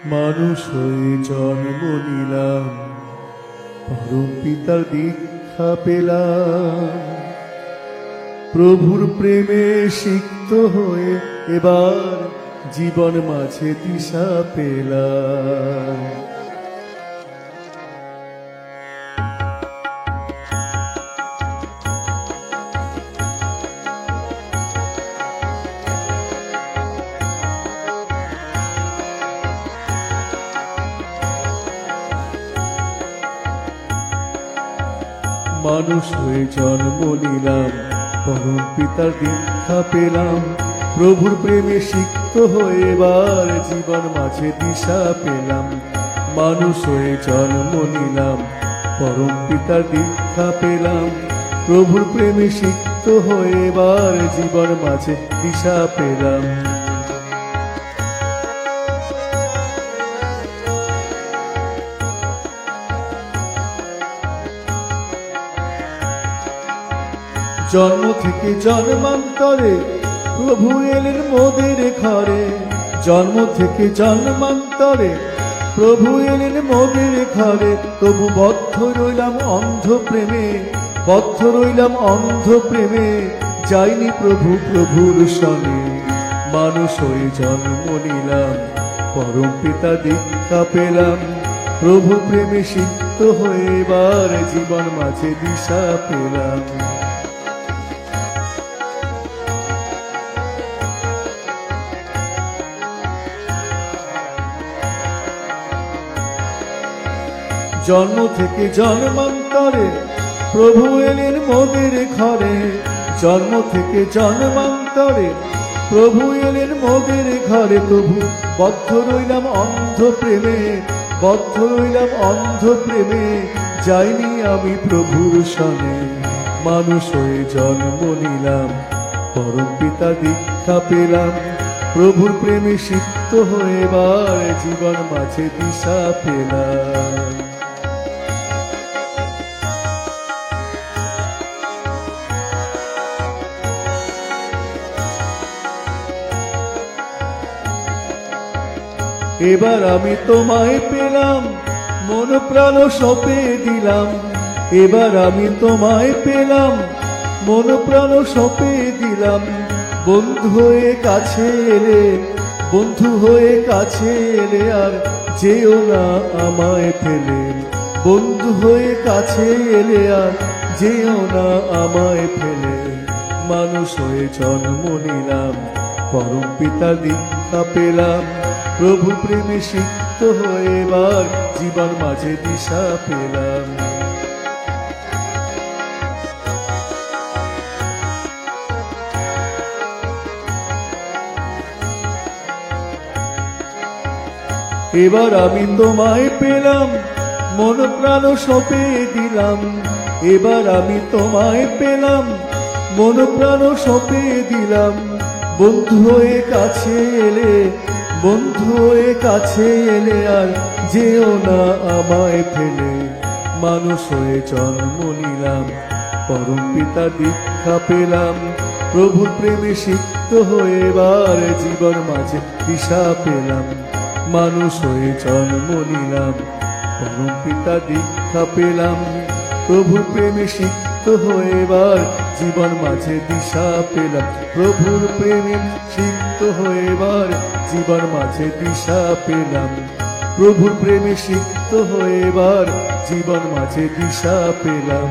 মানুষ হয়ে জন্ম নিলাম, পরম পিতার দীক্ষা পেলাম, প্রভুর প্রেমে সিক্ত হয়ে এবার জীবন মাঝে দিশা পেলাম। মানুষ হয়ে জন্ম নিলাম, পরম পিতার দীক্ষা পেলাম, প্রভুর প্রেমে সিক্ত হয়ে এবার জীবন মাঝে দিশা পেলাম। মানুষ হয়ে জন্ম নিলাম, পরম পিতার দীক্ষা পেলাম, প্রভুর প্রেমে সিক্ত হয়ে এবার জীবন মাঝে দিশা পেলাম। জন্ম থেকে জন্মান্তরে প্রভু এলেন মোদের ঘরে, জন্ম থেকে জন্মান্তরে প্রভু এলেন মোদের ঘরে, তবু বদ্ধ রইলাম অন্ধ প্রেমে, বদ্ধ রইলাম অন্ধ প্রেমে, যাইনি প্রভু প্রভুর সনে। মানুষ হয়ে জন্ম নিলাম, পরম পিতা দীক্ষা পেলাম, প্রভু প্রেমে সিক্ত হয়ে এবার জীবন মাঝে দিশা পেলাম। জন্ম থেকে জন্মান্তরে প্রভু এলেন মোদের ঘরে, জন্ম থেকে জন্মান্তরে প্রভু এলেন মোদের ঘরে, তবু বদ্ধ রইলাম অন্ধ প্রেমে, বদ্ধ রইলাম অন্ধ প্রেমে, যাইনি আমি প্রভুর সনে। মানুষ হয়ে জন্ম নিলাম, পরম পিতা দীক্ষা পেলাম, প্রভুর প্রেমে সিক্ত হয়ে এবার জীবন মাঝে দিশা পেলাম। এবার আমি তোমায় পেলাম, মন প্রাণ সঁপে দিলাম, এবার আমি তোমায় পেলাম, মন প্রাণ সঁপে দিলাম, বন্ধু হয়ে কাছে এলে, বন্ধু হয়ে কাছে এলে আর যেও না আমায় ফেলে, বন্ধু হয়ে কাছে এলে আর যেও না আমায় ফেলে। মানুষ হয়ে জন্ম নিলাম, পরম পিতা দীক্ষা পেলাম, প্রভু প্রেমে সিক্ত হয়ে এবার জীবন মাঝে দিশা পেলাম। এবার আমি তোমায় পেলাম, মন প্রাণ সঁপে দিলাম, এবার আমি তোমায় পেলাম, মন প্রাণ সঁপে দিলাম, বন্ধু হয়ে কাছে এলে, বন্ধু হয়ে কাছে এলে আর যেও না আমায় ফেলে। মানুষ হয়ে জন্ম নিলাম, পরম পিতা দীক্ষা পেলাম, প্রভুর প্রেমে সিক্ত হয়ে এবার জীবন মাঝে দিশা পেলাম। মানুষ হয়ে জন্ম নিলাম, পরম পিতা দীক্ষা পেলাম, প্রভুর প্রেমে সিক্ত হয়ে এবার জীবন মাঝে দিশা পেলাম। প্রভুর প্রেমে সিক্ত হয়ে এবার জীবন মাঝে দিশা পেলাম, প্রভুর প্রেমে সিক্ত হয়ে এবার জীবন মাঝে দিশা পেলাম।